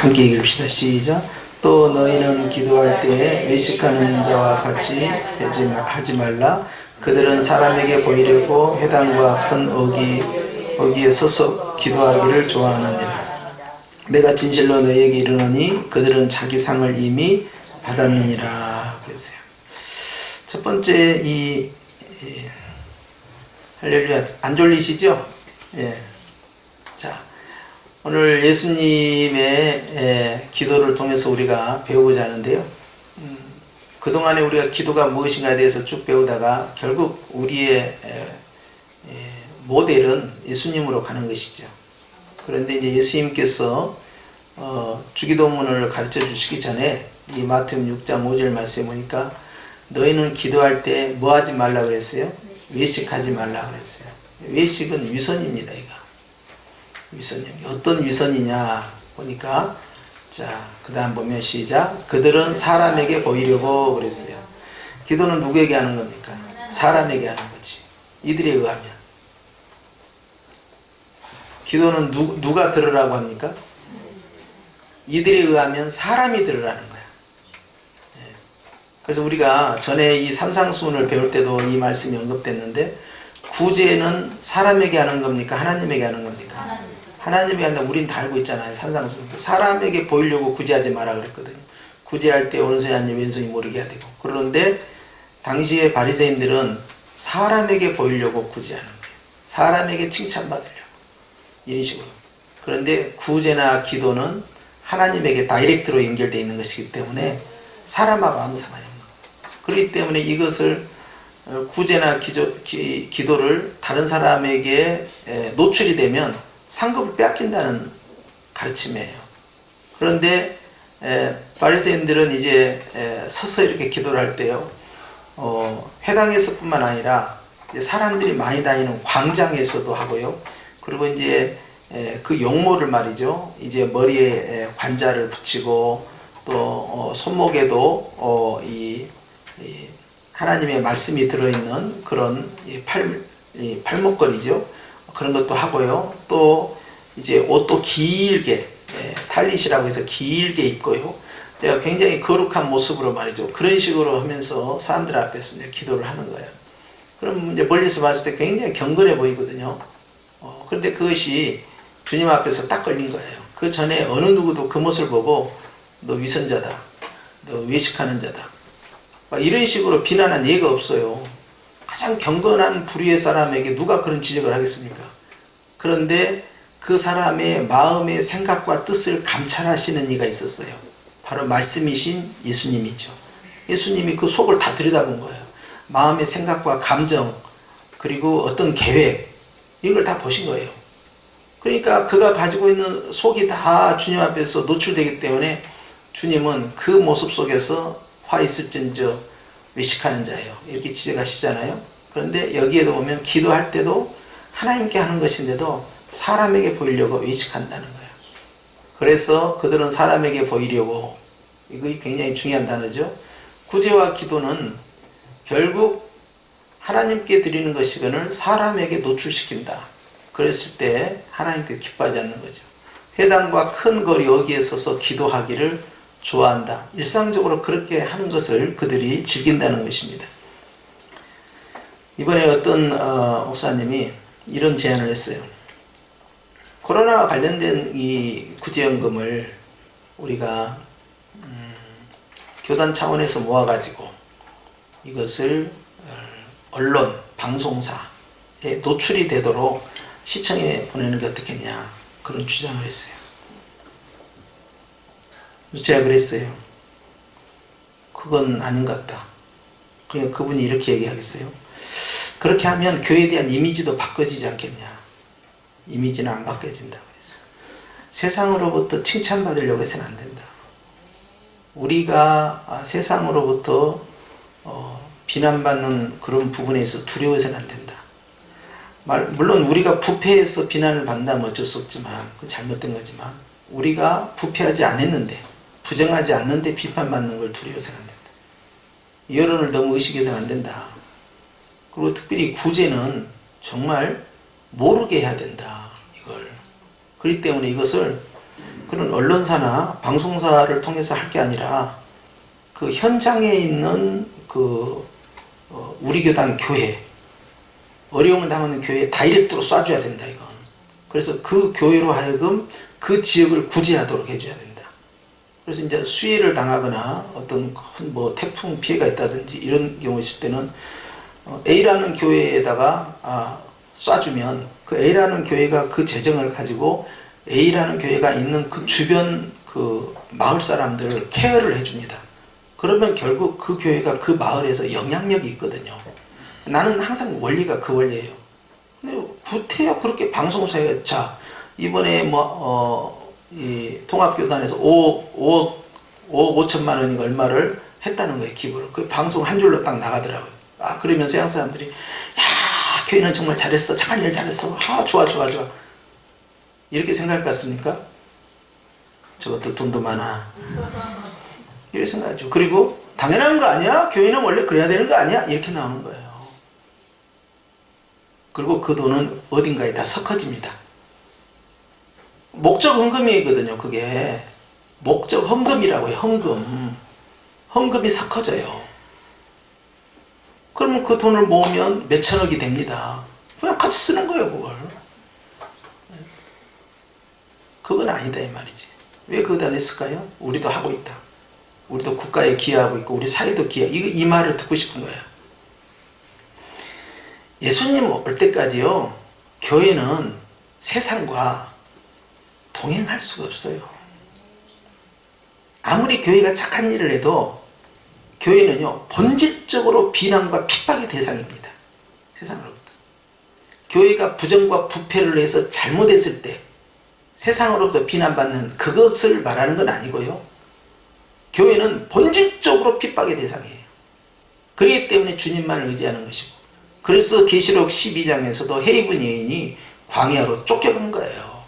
함께 읽읍시다. 시작. 또 너희는 기도할 때에 외식하는 자와 같이 하지 말라. 그들은 사람에게 보이려고 회당과 큰 어귀에 서서 기도하기를 좋아하느니라. 내가 진실로 너희에게 이르노니 그들은 자기 상을 이미 받았느니라. 그랬어요. 첫 번째 할렐루야, 안 졸리시죠? 예. 자, 오늘 예수님의 기도를 통해서 우리가 배우고자 하는데요. 그동안에 우리가 기도가 무엇인가에 대해서 쭉 배우다가 결국 우리의 모델은 예수님으로 가는 것이죠. 그런데 이제 예수님께서 주기도문을 가르쳐 주시기 전에 이 마태복음 6장 5절 말씀에 보니까 너희는 기도할 때 뭐 하지 말라 그랬어요? 외식하지 말라 그랬어요. 외식은 위선입니다. 이거 위선이요. 어떤 위선이냐 보니까, 자, 그 다음 보면 시작. 그들은 사람에게 보이려고 그랬어요. 기도는 누구에게 하는 겁니까? 사람에게 하는 거지. 이들에 의하면. 기도는 누가 들으라고 합니까? 이들에 의하면 사람이 들으라는 거야. 그래서 우리가 전에 이 산상수훈을 배울 때도 이 말씀이 언급됐는데, 구제는 사람에게 하는 겁니까? 하나님에게 하는 겁니까? 하나님에게 한다. 우린 다 알고 있잖아요. 산상수훈. 사람에게 보이려고 구제하지 마라 그랬거든요. 구제할 때 오른손이 아닌 왼손이 모르게 해야 되고. 그런데 당시의 바리새인들은 사람에게 보이려고 구제하는 거예요. 사람에게 칭찬받으려고. 이런 식으로. 그런데 구제나 기도는 하나님에게 다이렉트로 연결되어 있는 것이기 때문에 사람하고 아무 상관이 없는 거예요. 그렇기 때문에 이것을 구제나 기도를 다른 사람에게 노출이 되면 상급을 빼앗긴다는 가르침이에요. 그런데 바리새인들은 이제 서서 이렇게 기도를 할 때요, 회당에서뿐만 아니라 사람들이 많이 다니는 광장에서도 하고요. 그리고 이제 그 용모를 말이죠. 이제 머리에 관자를 붙이고 또 손목에도 이 하나님의 말씀이 들어있는 그런 팔목걸이죠. 그런 것도 하고요. 또 이제 옷도 길게 탈릿이라고 해서 길게 입고요. 내가 굉장히 거룩한 모습으로 말이죠. 그런 식으로 하면서 사람들 앞에서 이제 기도를 하는 거예요. 그럼 이제 멀리서 봤을 때 굉장히 경건해 보이거든요. 그런데 그것이 주님 앞에서 딱 걸린 거예요. 그 전에 어느 누구도 그 모습을 보고 너 위선자다, 너 외식하는 자다, 이런 식으로 비난한 예가 없어요. 가장 경건한 부류의 사람에게 누가 그런 지적을 하겠습니까? 그런데 그 사람의 마음의 생각과 뜻을 감찰하시는 이가 있었어요. 바로 말씀이신 예수님이죠. 예수님이 그 속을 다 들여다본 거예요. 마음의 생각과 감정, 그리고 어떤 계획, 이걸 다 보신 거예요. 그러니까 그가 가지고 있는 속이 다 주님 앞에서 노출되기 때문에 주님은 그 모습 속에서 화 있을진저 외식하는 자예요. 이렇게 지적하시잖아요. 그런데 여기에도 보면 기도할 때도 하나님께 하는 것인데도 사람에게 보이려고 외식한다는 거예요. 그래서 그들은 사람에게 보이려고, 이거 굉장히 중요한 단어죠. 구제와 기도는 결국 하나님께 드리는 것이거늘 사람에게 노출시킨다. 그랬을 때 하나님께서 기뻐하지 않는 거죠. 회당과 큰 거리 어귀에 서서 기도하기를 좋아한다. 일상적으로 그렇게 하는 것을 그들이 즐긴다는 것입니다. 이번에 어떤 목사님이 이런 제안을 했어요. 코로나와 관련된 이 구제연금을 우리가 교단 차원에서 모아가지고 이것을 언론, 방송사에 노출이 되도록 시청에 보내는 게 어떻겠냐, 그런 주장을 했어요. 그래서 제가 그랬어요. 그건 아닌 것 같다. 그냥 그분이 이렇게 얘기하겠어요. 그렇게 하면 교회에 대한 이미지도 바꿔지지 않겠냐. 이미지는 안 바뀌어진다. 그래서 세상으로부터 칭찬받으려고 해서는 안 된다. 우리가 세상으로부터 비난받는 그런 부분에서 두려워해서는 안 된다. 물론 우리가 부패해서 비난을 받는다면 어쩔 수 없지만, 그건 잘못된 거지만, 우리가 부패하지 않았는데, 부정하지 않는데 비판받는 걸 두려워해서는 안 된다. 여론을 너무 의식해서는 안 된다. 그리고 특별히 구제는 정말 모르게 해야 된다. 이걸. 그렇기 때문에 이것을 그런 언론사나 방송사를 통해서 할 게 아니라 그 현장에 있는 그 우리 교단 교회, 어려움을 당하는 교회에 다이렉트로 쏴줘야 된다 이건. 그래서 그 교회로 하여금 그 지역을 구제하도록 해줘야 된다. 그래서 이제 수해를 당하거나 어떤 큰 뭐 태풍 피해가 있다든지 이런 경우 있을 때는 A라는 교회에다가 쏴주면 그 A라는 교회가 그 재정을 가지고 A라는 교회가 있는 그 주변 그 마을 사람들을 케어를 해줍니다. 그러면 결국 그 교회가 그 마을에서 영향력이 있거든요. 나는 항상 원리가 그 원리예요. 근데 구태여 그렇게 방송사에 자 이번에 이 통합교단에서 5억 5천만 원인가 얼마를 했다는 거예요. 기부를. 그 방송 한 줄로 딱 나가더라고요. 그러면 서양 사람들이 야 교회는 정말 잘했어. 착한 일 잘했어. 좋아 이렇게 생각할 것 같습니까? 저것도 돈도 많아. 이렇게 생각하죠. 그리고 당연한 거 아니야? 교회는 원래 그래야 되는 거 아니야? 이렇게 나오는 거예요. 그리고 그 돈은 어딘가에 다 섞어집니다. 목적 헌금이거든요. 그게 목적 헌금이라고 해요. 헌금이 섞어져요. 그러면 그 돈을 모으면 몇 천억이 됩니다. 그냥 같이 쓰는 거예요. 그건 아니다 이 말이지. 왜 그거다 냈을까요? 우리도 하고 있다. 우리도 국가에 기여하고 있고 우리 사회도 이 말을 듣고 싶은 거예요. 예수님 올 때까지요, 교회는 세상과 동행할 수가 없어요. 아무리 교회가 착한 일을 해도 교회는요, 본질적으로 비난과 핍박의 대상입니다. 세상으로부터. 교회가 부정과 부패를 해서 잘못했을 때 세상으로부터 비난받는 그것을 말하는 건 아니고요. 교회는 본질적으로 핍박의 대상이에요. 그렇기 때문에 주님만을 의지하는 것이고, 그래서 계시록 12장에서도 헤이븐 여인이 광야로 쫓겨간 거예요.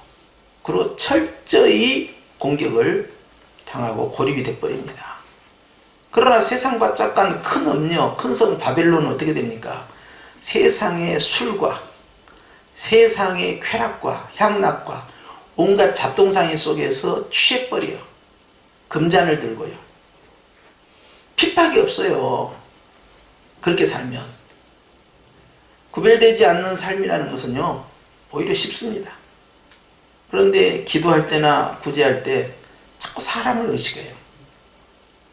그리고 철저히 공격을 당하고 고립이 돼버립니다. 그러나 세상과 짝간 큰 음녀, 큰 성 바벨론은 어떻게 됩니까? 세상의 술과 세상의 쾌락과 향락과 온갖 잡동사니 속에서 취해버려요. 금잔을 들고요. 핍박이 없어요. 그렇게 살면. 구별되지 않는 삶이라는 것은요, 오히려 쉽습니다. 그런데 기도할 때나 구제할 때 자꾸 사람을 의식해요.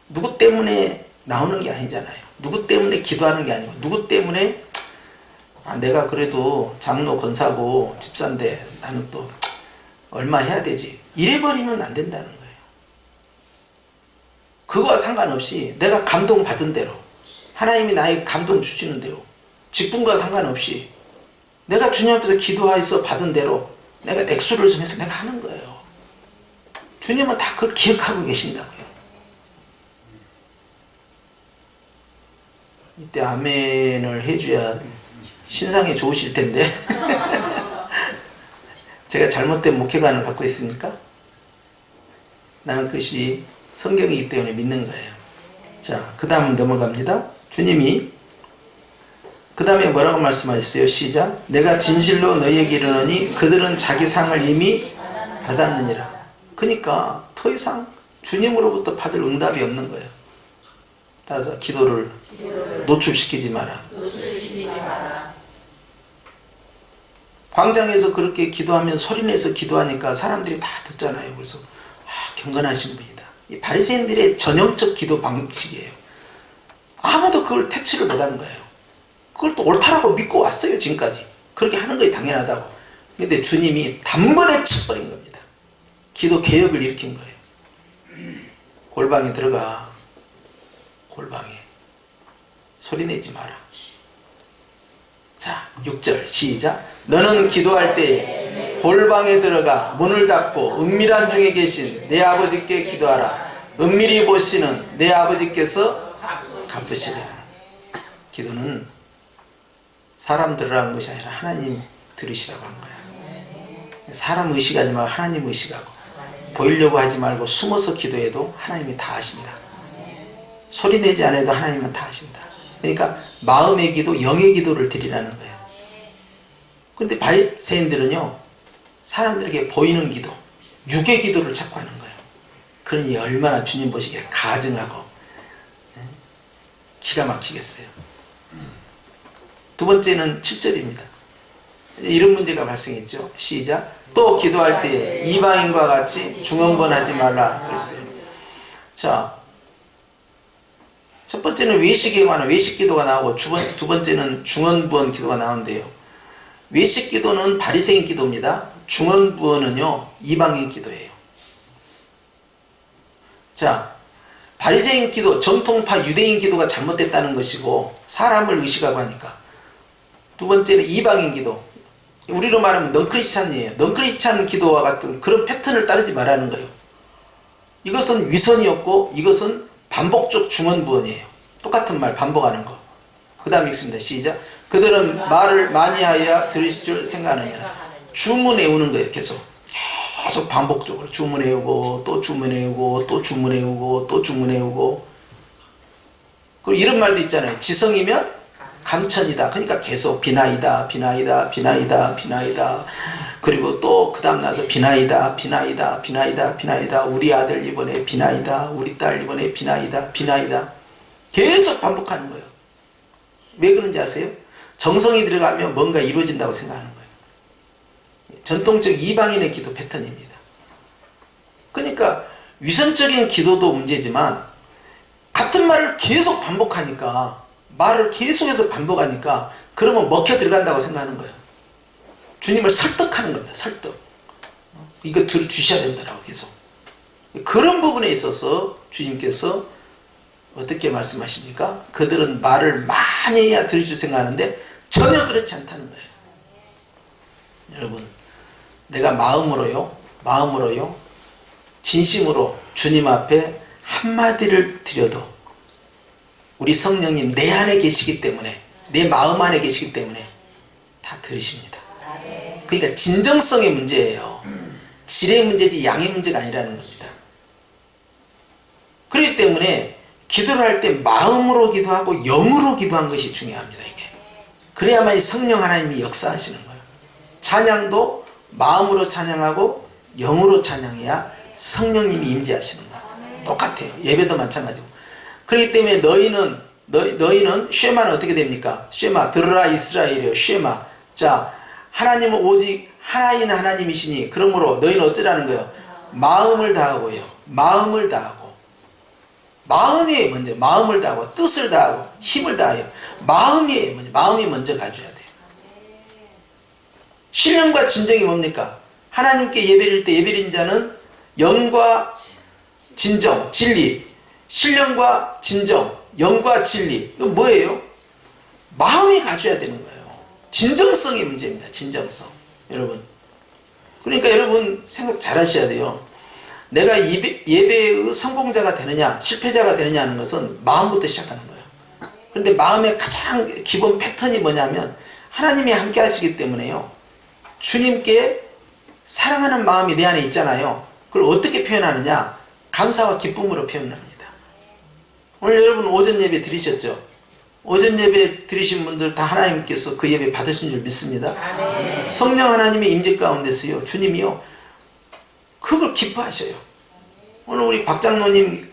누구 때문에 나오는 게 아니잖아요. 누구 때문에 기도하는 게 아니고, 누구 때문에 내가 그래도 장로 권사고 집사인데 나는 또 얼마 해야 되지, 이래버리면 안 된다는 거예요. 그거와 상관없이 내가 감동받은 대로, 하나님이 나에게 감동 주시는 대로, 직분과 상관없이 내가 주님 앞에서 기도해서 받은 대로 내가 액수를 정해서 내가 하는 거예요. 주님은 다 그걸 기억하고 계신다고요. 이때 아멘을 해줘야 신상이 좋으실 텐데 제가 잘못된 목회관을 갖고 있습니까? 나는 그것이 성경이기 때문에 믿는 거예요. 자, 그 다음 넘어갑니다. 주님이 그 다음에 뭐라고 말씀하셨어요? 시작. 내가 진실로 너희에게 이르노니 그들은 자기 상을 이미 받았느니라. 그러니까 더 이상 주님으로부터 받을 응답이 없는 거예요. 따라서 기도를 노출시키지 마라. 광장에서 그렇게 기도하면 소리내서 기도하니까 사람들이 다 듣잖아요. 그래서 경건하신 분이다. 이 바리새인들의 전형적 기도 방식이에요. 아무도 그걸 퇴치를 못한 거예요. 그걸 또 옳다라고 믿고 왔어요. 지금까지 그렇게 하는 것이 당연하다고. 근데 주님이 단번에 쳐버린 겁니다. 기도 개혁을 일으킨 거예요. 골방에 들어가. 골방에 소리내지 마라. 자, 6절 시작. 너는 기도할 때 골방에 들어가 문을 닫고 은밀한 중에 계신 내 아버지께 기도하라. 은밀히 보시는 내 아버지께서 갚으시리라. 기도는 사람 들으라는 것이 아니라 하나님 들으시라고 한 거야. 사람 의식하지 말고 하나님 의식하고, 보이려고 하지 말고 숨어서 기도해도 하나님이 다 아신다. 소리 내지 않아도 하나님은 다 아신다. 그러니까 마음의 기도, 영의 기도를 드리라는 거예요. 그런데 바리새인들은요, 사람들에게 보이는 기도, 육의 기도를 자꾸 하는 거예요. 그러니 얼마나 주님 보시기에 가증하고 기가 막히겠어요. 두 번째는 7절입니다. 이런 문제가 발생했죠. 시작. 또 기도할 때 이방인과 같이 중언부언하지 말라 그랬어요. 자, 첫 번째는 외식에 관한 외식 기도가 나오고 두 번째는 중언부언 기도가 나오는데요. 외식 기도는 바리새인 기도입니다. 중언부언은요 이방인 기도예요. 자, 바리새인 기도, 정통파 유대인 기도가 잘못됐다는 것이고 사람을 의식하고 하니까. 두 번째는 이방인 기도. 우리로 말하면 넌크리스찬이에요. 넌크리스찬 기도와 같은 그런 패턴을 따르지 말라는 거예요. 이것은 위선이었고 이것은 반복적 중언부언이에요. 똑같은 말 반복하는 거. 그 다음 읽습니다. 시작. 그들은 말을 많이 하여야 들으실 줄 생각하느니라. 주문해오는 거예요. 계속 반복적으로 주문해오고 또 주문해오고 또 주문해오고 또 주문해오고. 그리고 이런 말도 있잖아요. 지성이면 감천이다. 그러니까 계속 비나이다 비나이다 비나이다 비나이다. 그리고 또 그 다음 나서 비나이다 비나이다 비나이다 비나이다. 우리 아들 이번에 비나이다. 우리 딸 이번에 비나이다 비나이다. 계속 반복하는 거예요. 왜 그런지 아세요? 정성이 들어가면 뭔가 이루어진다고 생각하는 거예요. 전통적 이방인의 기도 패턴입니다. 그러니까 위선적인 기도도 문제지만 같은 말을 계속 반복하니까 말을 계속해서 반복하니까 그러면 먹혀 들어간다고 생각하는 거예요. 주님을 설득하는 겁니다. 설득. 이거 들어주셔야 된다라고 계속. 그런 부분에 있어서 주님께서 어떻게 말씀하십니까? 그들은 말을 많이 해야 들으실 생각하는데 전혀 그렇지 않다는 거예요. 여러분, 내가 마음으로요 진심으로 주님 앞에 한마디를 드려도 우리 성령님 내 안에 계시기 때문에, 내 마음 안에 계시기 때문에 다 들으십니다. 그러니까 진정성의 문제예요. 질의 문제지 양의 문제가 아니라는 겁니다. 그렇기 때문에 기도를 할 때 마음으로 기도하고 영으로 기도한 것이 중요합니다. 이게 그래야만 성령 하나님이 역사하시는 거예요. 찬양도 마음으로 찬양하고 영으로 찬양해야 성령님이 임재하시는 거예요. 똑같아요. 예배도 마찬가지고. 그렇기 때문에 너희는 쉐마는 어떻게 됩니까? 쉐마, 들으라 이스라엘이요. 쉐마. 자, 하나님은 오직 하나인 하나님이시니 그러므로 너희는 어쩌라는 거예요? 마음을 다하고요. 마음을 다하고. 마음이 먼저, 마음을 다하고 뜻을 다하고 힘을 다하여. 마음이 먼저 가져야 돼요. 신령과 진정이 뭡니까? 하나님께 예배드릴 때 예배드린 자는 영과 진정, 진리. 신령과 진정, 영과 진리. 이건 뭐예요? 마음이 가져야 되는 거예요. 진정성이 문제입니다. 진정성. 여러분. 그러니까 여러분 생각 잘 하셔야 돼요. 내가 예배의 성공자가 되느냐 실패자가 되느냐 하는 것은 마음부터 시작하는 거예요. 그런데 마음의 가장 기본 패턴이 뭐냐면 하나님이 함께 하시기 때문에요. 주님께 사랑하는 마음이 내 안에 있잖아요. 그걸 어떻게 표현하느냐? 감사와 기쁨으로 표현합니다. 오늘 여러분 오전 예배 드리셨죠? 오전 예배 드리신 분들 다 하나님께서 그 예배 받으신 줄 믿습니다. 성령 하나님의 임재 가운데서요 주님이요 그걸 기뻐하셔요. 오늘 우리 박장로님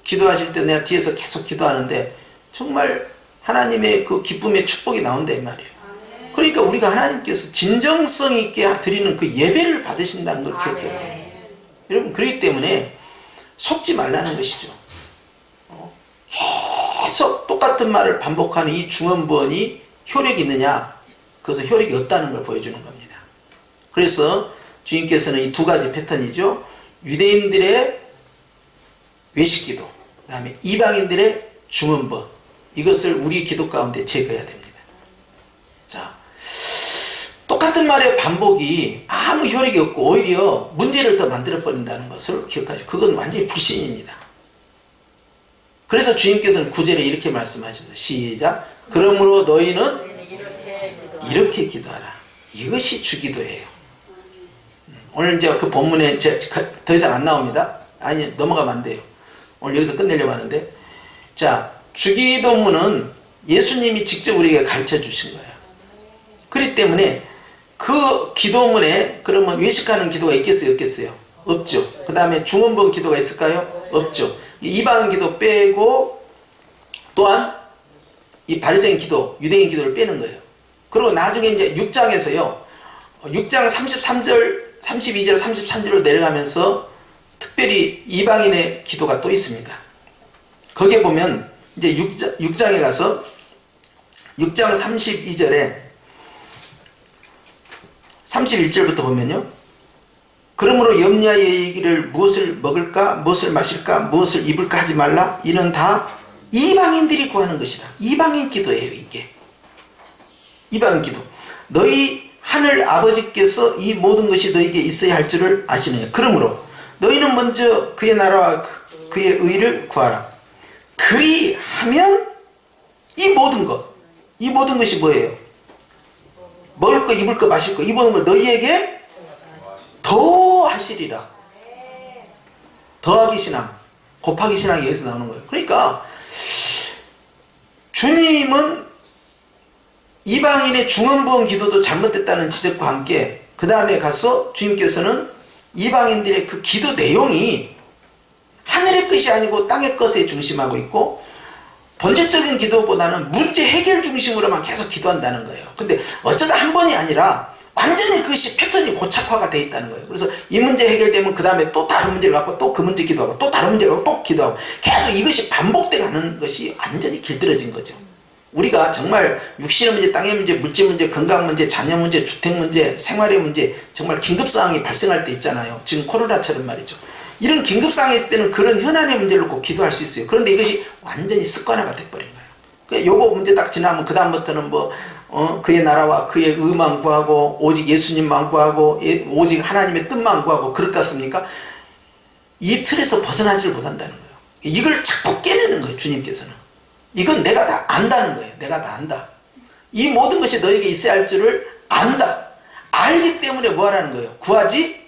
기도하실 때 내가 뒤에서 계속 기도하는데 정말 하나님의 그 기쁨의 축복이 나온다 이 말이에요. 그러니까 우리가 하나님께서 진정성 있게 드리는 그 예배를 받으신다는 걸 기억해야 돼요. 여러분 그렇기 때문에 속지 말라는 것이죠. 계속 똑같은 말을 반복하는 이 중언부언이 효력이 있느냐? 그것은 효력이 없다는 걸 보여주는 겁니다. 그래서 주님께서는 이 두 가지 패턴이죠. 유대인들의 외식기도, 그 다음에 이방인들의 중언부언. 이것을 우리 기도 가운데 제거해야 됩니다. 자, 똑같은 말의 반복이 아무 효력이 없고 오히려 문제를 더 만들어버린다는 것을 기억하죠. 그건 완전히 불신입니다. 그래서 주님께서는 9절에 이렇게 말씀하셨습니다. 시작. 그러므로 너희는 이렇게 기도하라. 이것이 주기도예요. 오늘 이제 그 본문에 더 이상 안 나옵니다. 아니 넘어가면 안 돼요. 오늘 여기서 끝내려고 하는데, 자 주기도문은 예수님이 직접 우리에게 가르쳐 주신 거예요. 그렇기 때문에 그 기도문에 그러면 외식하는 기도가 있겠어요, 없겠어요? 없죠. 그 다음에 중원부흥 기도가 있을까요? 없죠. 이방인 기도 빼고 또한 이 바리새인 기도, 유대인 기도를 빼는 거예요. 그리고 나중에 이제 6장에서요. 6장 33절, 32절, 33절로 내려가면서 특별히 이방인의 기도가 또 있습니다. 거기에 보면 이제 6장에 가서 6장 32절에 31절부터 보면요. 그러므로 염려의 얘기를 무엇을 먹을까, 무엇을 마실까, 무엇을 입을까 하지 말라. 이는 다 이방인들이 구하는 것이라. 이방인 기도예요, 이게. 이방인 기도. 너희 하늘 아버지께서 이 모든 것이 너희에게 있어야 할 줄을 아시느냐. 그러므로 너희는 먼저 그의 나라와 그의 의를 구하라. 그리하면 이 모든 것이 뭐예요? 먹을 거, 입을 거, 마실 거, 이 모든 걸 너희에게 더 하시리라. 더하기 신앙, 곱하기 신앙이 여기서 나오는 거예요. 그러니까 주님은 이방인의 중원부흥 기도도 잘못됐다는 지적과 함께 그 다음에 가서 주님께서는 이방인들의 그 기도 내용이 하늘의 것이 아니고 땅의 것에 중심하고 있고 본질적인 기도보다는 문제 해결 중심으로만 계속 기도한다는 거예요. 근데 어쩌다 한 번이 아니라 완전히 그것이 패턴이 고착화가 돼 있다는 거예요. 그래서 이 문제 해결되면 그 다음에 또 다른 문제를 갖고 또 그 문제 기도하고 또 다른 문제를 갖고 또 기도하고 계속 이것이 반복돼 가는 것이 완전히 길들여진 거죠. 우리가 정말 육신의 문제, 땅의 문제, 물질 문제, 건강 문제, 자녀 문제, 주택 문제, 생활의 문제 정말 긴급사항이 발생할 때 있잖아요. 지금 코로나처럼 말이죠. 이런 긴급사항이 있을 때는 그런 현안의 문제를 놓고 기도할 수 있어요. 그런데 이것이 완전히 습관화가 돼버린 거예요. 그러니까 요거 문제 딱 지나면 그 다음부터는 그의 나라와 그의 의만 구하고 오직 예수님만 구하고 오직 하나님의 뜻만 구하고 그럴 것 같습니까? 이 틀에서 벗어나지를 못한다는 거예요. 이걸 자꾸 깨내는 거예요. 주님께서는. 이건 내가 다 안다는 거예요. 내가 다 안다. 이 모든 것이 너에게 있어야 할 줄을 안다. 알기 때문에 뭐 하라는 거예요? 구하지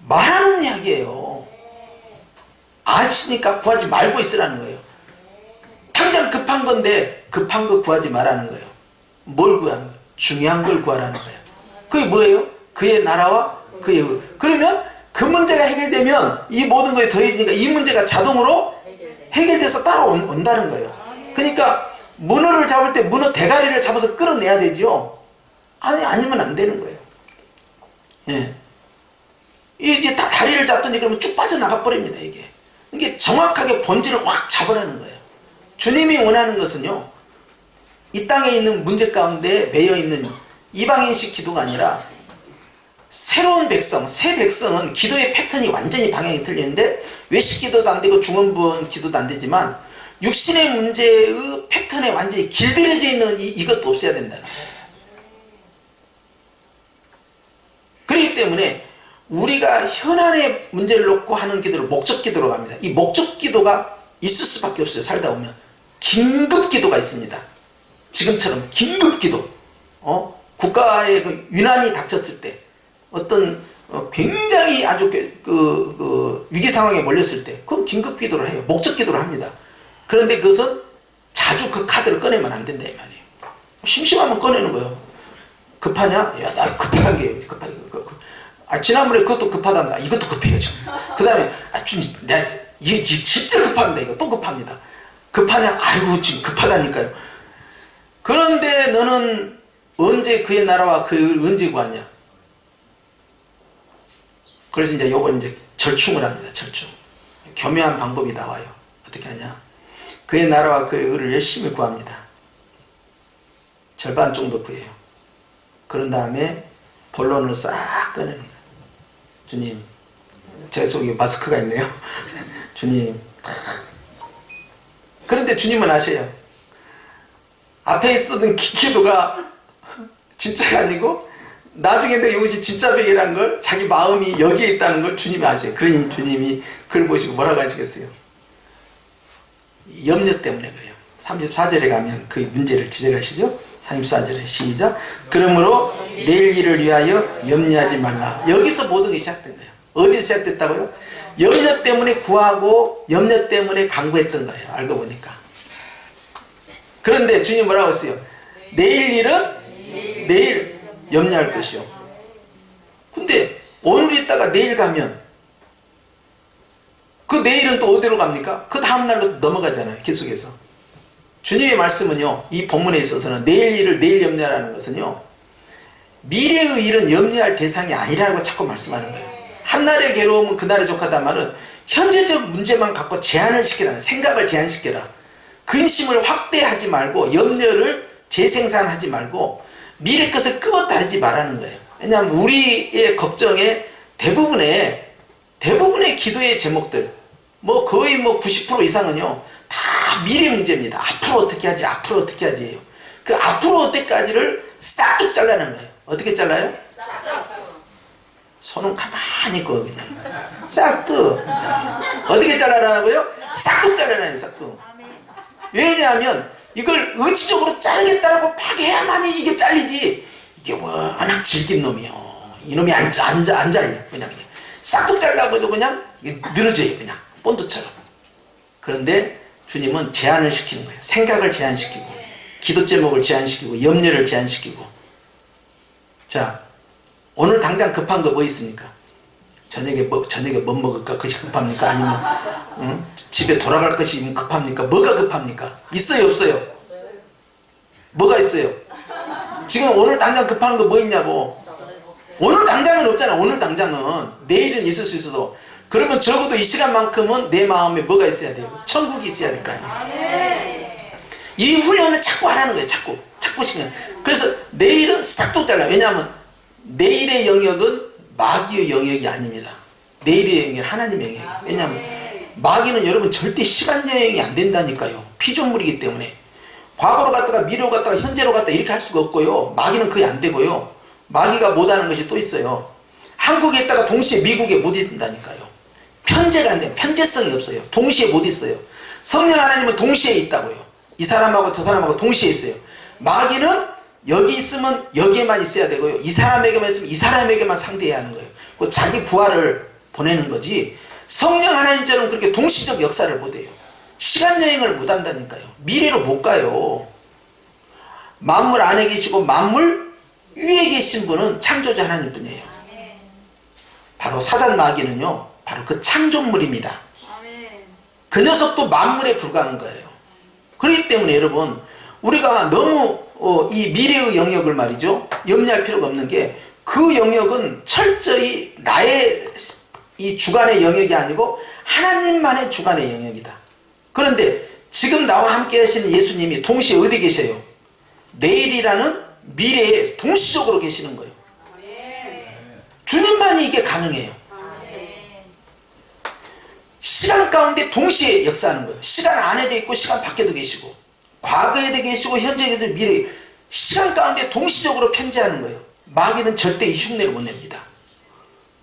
말라는 이야기예요. 아시니까 구하지 말고 있으라는 거예요. 당장 급한 건데 급한 거 구하지 말라는 거예요. 뭘 구하는 거예요? 중요한 걸 구하라는 거예요. 그게 뭐예요? 그의 나라와 그의 의. 그러면 그 문제가 해결되면 이 모든 것이 더해지니까 이 문제가 자동으로 해결돼서 따라온다는 거예요. 그러니까 문어를 잡을 때 문어 대가리를 잡아서 끌어내야 되죠. 아니면 안 되는 거예요. 예. 이게 딱 다리를 잡더니 그러면 쭉 빠져나가 버립니다. 이게 정확하게 본질을 확 잡으라는 거예요. 주님이 원하는 것은요, 이 땅에 있는 문제 가운데 매여 있는 이방인식 기도가 아니라 새로운 백성, 새 백성은 기도의 패턴이 완전히 방향이 틀리는데 외식 기도도 안 되고 중원부흥 기도도 안 되지만 육신의 문제의 패턴에 완전히 길들여져 있는 이것도 없어야 된다는 거예요. 그렇기 때문에 우리가 현안의 문제를 놓고 하는 기도를 목적 기도로 갑니다. 이 목적 기도가 있을 수밖에 없어요. 살다 보면 긴급 기도가 있습니다. 지금처럼 긴급 기도, 국가의 그 위난이 닥쳤을 때, 어떤 굉장히 아주 위기 상황에 몰렸을 때, 그건 긴급 기도를 해요. 목적 기도를 합니다. 그런데 그것은 자주 그 카드를 꺼내면 안 된다 이 말이에요. 심심하면 꺼내는 거예요. 급하냐? 야, 나 급한 게 급하게. 지난번에 그것도 급하답니다. 이것도 급해요 지금. 그 다음에 주님, 이게 진짜 급합니다. 이거 또 급합니다. 급하냐? 아이고 지금 급하다니까요. 그런데 너는 언제 그의 나라와 그의 언제 구하냐? 그래서 이제 요걸 이제 절충을 합니다. 절충. 교묘한 방법이 나와요. 어떻게 하냐? 그의 나라와 그의 의를 열심히 구합니다. 절반 정도 구해요. 그런 다음에 본론을 싹 꺼내는 거예요. 주님, 제 속에 마스크가 있네요. 주님. 그런데 주님은 아셔요. 앞에 쓰던 기도가 진짜가 아니고 나중에 내 이것이 진짜 백이라는 걸, 자기 마음이 여기에 있다는 걸 주님이 아셔요. 그러니 주님이 그걸 보시고 뭐라고 하시겠어요? 염려 때문에 그래요. 34절에 가면 그 문제를 지적하시죠. 34절에 시작. 그러므로 내일 일을 위하여 염려하지 말라. 여기서 모든 게 시작된 거예요. 어디서 시작됐다고요? 염려 때문에 구하고 염려 때문에 간구했던 거예요. 알고 보니까. 그런데 주님 뭐라고 했어요? 내일 일은 내일 염려할 것이요. 근데 오늘 있다가 내일 가면 그 내일은 또 어디로 갑니까? 그 다음날로 넘어가잖아요. 계속해서. 주님의 말씀은요, 이 본문에 있어서는 내일 일을 내일 염려하라는 것은요, 미래의 일은 염려할 대상이 아니라고 자꾸 말씀하는 거예요. 한날의 괴로움은 그날의 족하다마는 현재적 문제만 갖고 제한을 시키라. 생각을 제한시켜라. 근심을 확대하지 말고 염려를 재생산하지 말고 미래 것을 끄어다르지 말라는 거예요. 왜냐하면 우리의 걱정의 대부분의 기도의 제목들, 뭐 거의 뭐 90% 이상은요, 다 미래 문제입니다. 앞으로 어떻게 하지, 앞으로 어떻게 하지예요. 그 앞으로 어떻게까지를 싹둑 잘라는 거예요. 어떻게 잘라요? 손은 가만히 있고 그냥 싹둑. 어떻게 잘라라고요? 싹둑 잘라놔요. 싹둑. 왜냐하면 이걸 의지적으로 자르겠다라고 막 해야만이 이게 잘리지. 이게 워낙 질긴 놈이요. 이놈이 안 잘려. 그냥 싹둑 잘라고 해도 그냥 늘어져요. 그냥 본드처럼. 그런데 주님은 제한을 시키는 거예요. 생각을 제한시키고, 기도 제목을 제한시키고, 염려를 제한시키고. 자, 오늘 당장 급한 거 뭐 있습니까? 저녁에 뭐 먹을까? 그것이 급합니까? 아니면 집에 돌아갈 것이 급합니까? 뭐가 급합니까? 있어요, 없어요? 뭐가 있어요? 지금 오늘 당장 급한 거 뭐 있냐고. 오늘 당장은 없잖아. 오늘 당장은. 내일은 있을 수 있어도. 그러면 적어도 이 시간만큼은 내 마음에 뭐가 있어야 돼요? 천국이 있어야 될 거 아니에요. 이 훈련을 자꾸 하라는 거예요. 자꾸 시간. 그래서 내일은 싹둑 잘라. 왜냐하면 내일의 영역은 마귀의 영역이 아닙니다. 내일의 영역은 하나님의 영역이에요. 왜냐하면 마귀는 여러분 절대 시간 여행이 안 된다니까요. 피조물이기 때문에. 과거로 갔다가 미래로 갔다가 현재로 갔다가 이렇게 할 수가 없고요. 마귀는 그게 안 되고요. 마귀가 못하는 것이 또 있어요. 한국에 있다가 동시에 미국에 못 있는다니까요. 편제가 안 돼요. 편제성이 없어요. 동시에 못 있어요. 성령 하나님은 동시에 있다고요. 이 사람하고 저 사람하고 동시에 있어요. 마귀는 여기 있으면 여기에만 있어야 되고요. 이 사람에게만 있으면 이 사람에게만 상대해야 하는 거예요. 자기 부하를 보내는 거지. 성령 하나님처럼 그렇게 동시적 역사를 못해요. 시간 여행을 못 한다니까요. 미래로 못 가요. 만물 안에 계시고 만물 위에 계신 분은 창조자 하나님뿐이에요. 바로 사단 마귀는요, 바로 그 창조물입니다. 그 녀석도 만물에 불과한 거예요. 그렇기 때문에 여러분, 우리가 너무 이 미래의 영역을 말이죠, 염려할 필요가 없는 게, 그 영역은 철저히 나의 이 주관의 영역이 아니고 하나님만의 주관의 영역이다. 그런데 지금 나와 함께 하시는 예수님이 동시에 어디 계셔요? 내일이라는 미래에 동시적으로 계시는 거예요. 주님만이 이게 가능해요. 시간 가운데 동시에 역사하는 거예요. 시간 안에도 있고 시간 밖에도 계시고, 과거에도 계시고 현재에도 미래, 시간 가운데 동시적으로 편재하는 거예요. 마귀는 절대 이 흉내를 못 냅니다.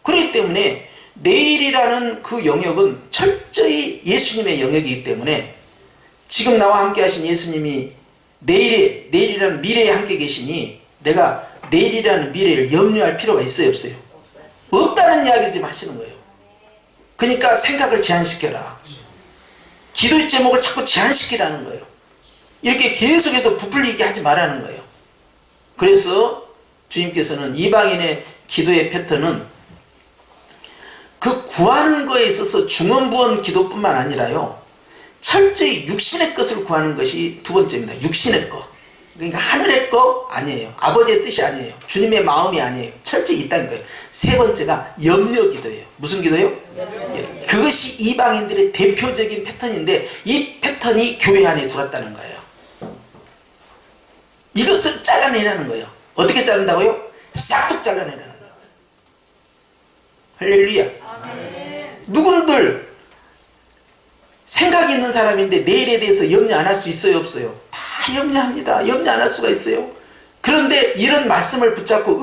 그렇기 때문에 내일이라는 그 영역은 철저히 예수님의 영역이기 때문에, 지금 나와 함께 하신 예수님이 내일이라는 미래에 함께 계시니 내가 내일이라는 미래를 염려할 필요가 있어요, 없어요? 없다는 이야기를 지금 하시는 거예요. 그러니까 생각을 제한시켜라. 기도의 제목을 자꾸 제한시키라는 거예요. 이렇게 계속해서 부풀리게 하지 말라는 거예요. 그래서 주님께서는 이방인의 기도의 패턴은 그 구하는 거에 있어서 중언부언 기도뿐만 아니라요, 철저히 육신의 것을 구하는 것이 두 번째입니다. 육신의 것. 그러니까 하늘의 것 아니에요. 아버지의 뜻이 아니에요. 주님의 마음이 아니에요. 철저히 있다는 거예요. 세 번째가 염려 기도예요. 무슨 기도예요? 염려. 그것이 이방인들의 대표적인 패턴인데, 이 패턴이 교회 안에 들어왔다는 거예요. 이것을 잘라내라는 거예요. 어떻게 자른다고요? 싹둑 잘라내라는 거예요. 할렐루야. 누군들 생각이 있는 사람인데 내일에 대해서 염려 안 할 수 있어요, 없어요? 다 염려합니다. 염려 안 할 수가 있어요. 그런데 이런 말씀을 붙잡고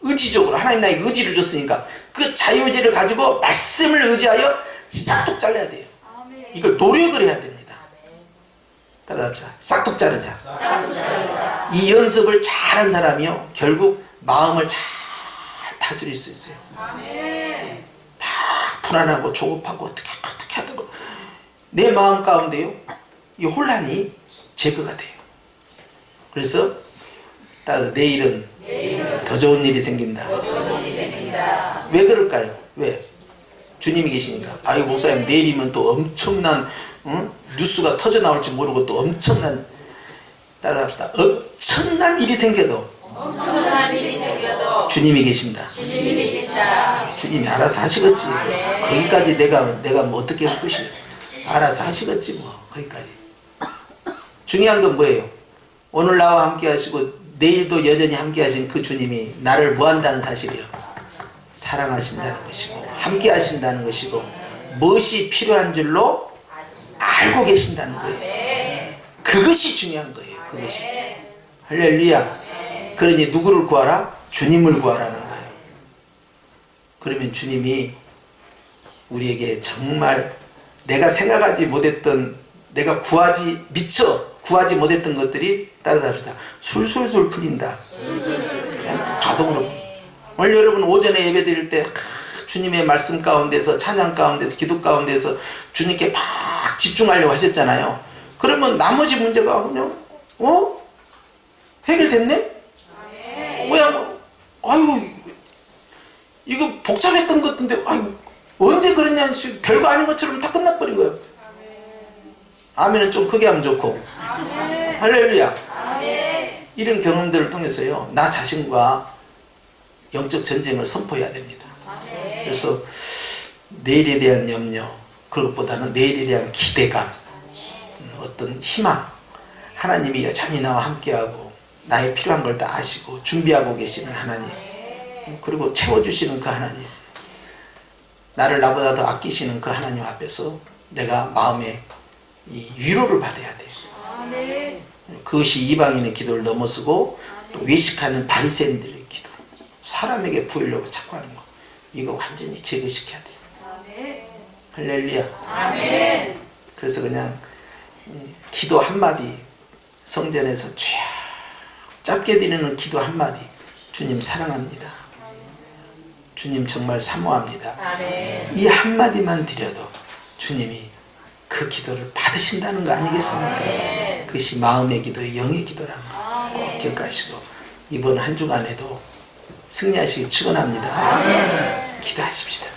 의지적으로 하나님 나에게 의지를 줬으니까 그 자유의지를 가지고 말씀을 의지하여 싹둑 잘라야 돼요. 이걸 노력을 해야 됩니다. 따라합시다. 싹둑 자르자. 이 연습을 잘한 사람이요, 결국 마음을 잘 다스릴 수 있어요. 막 불안하고 조급하고 어떻게 하다가 내 마음 가운데요, 이 혼란이 제거가 돼요. 그래서 따라서 내일은 더 좋은 일이 생긴다. 왜 그럴까요? 왜? 주님이 계시니까. 아유 목사님 내일이면 또 엄청난 뉴스가 터져 나올지 모르고 또 엄청난, 따라합시다. 엄청난 일이 생겨도 주님이 계신다. 주님이 알아서 하시겠지. 거기까지 내가 뭐 어떻게 할 것이야. 알아서 하시겠지 뭐. 거기까지. 중요한 건 뭐예요? 오늘 나와 함께 하시고 내일도 여전히 함께 하신 그 주님이 나를 뭐 한다는 사실이에요? 사랑하신다는 것이고 함께 하신다는 것이고 무엇이 필요한 줄로 알고 계신다는 거예요. 그것이 중요한 거예요. 그것이. 할렐루야. 그러니 누구를 구하라? 주님을 구하라는 거예요. 그러면 주님이 우리에게 정말 내가 생각하지 못했던, 내가 미처 구하지 못했던 것들이, 따라서 합시다, 술술술 풀린다. 그냥 자동으로. 오늘 여러분 오전에 예배 드릴 때 주님의 말씀 가운데서, 찬양 가운데서, 기도 가운데서 주님께 막 집중하려고 하셨잖아요. 그러면 나머지 문제가 그냥 해결됐네? 뭐야, 아유 이거 복잡했던 것인데 아유 언제 그랬냐, 별거 아닌 것처럼 다 끝나버린 거예요. 아멘은 좀 크게 하면 좋고. 할렐루야. 이런 경험들을 통해서요, 나 자신과 영적 전쟁을 선포해야 됩니다. 그래서 내일에 대한 염려, 그것보다는 내일에 대한 기대감, 어떤 희망, 하나님이 여전히 나와 함께하고 나의 필요한 걸 다 아시고 준비하고 계시는 하나님, 그리고 채워주시는 그 하나님, 나를 나보다 더 아끼시는 그 하나님 앞에서 내가 마음에 이 위로를 받아야 돼요. 그것이 이방인의 기도를 넘어서고 또 외식하는 바리새인들의 기도, 사람에게 부으려고 자꾸 하는 거, 이거 완전히 제거시켜야 돼요. 할렐루야. 아멘. 그래서 그냥 기도 한마디, 성전에서 쫙 짧게 드리는 기도 한마디, 주님 사랑합니다, 주님 정말 사모합니다, 아멘. 이 한마디만 드려도 주님이 그 기도를 받으신다는 거 아니겠습니까? 아멘. 그것이 마음의 기도, 영의 기도라는 거 꼭 기억하시고 이번 한 주간에도 승리하시기 축원합니다. 기도하십시다.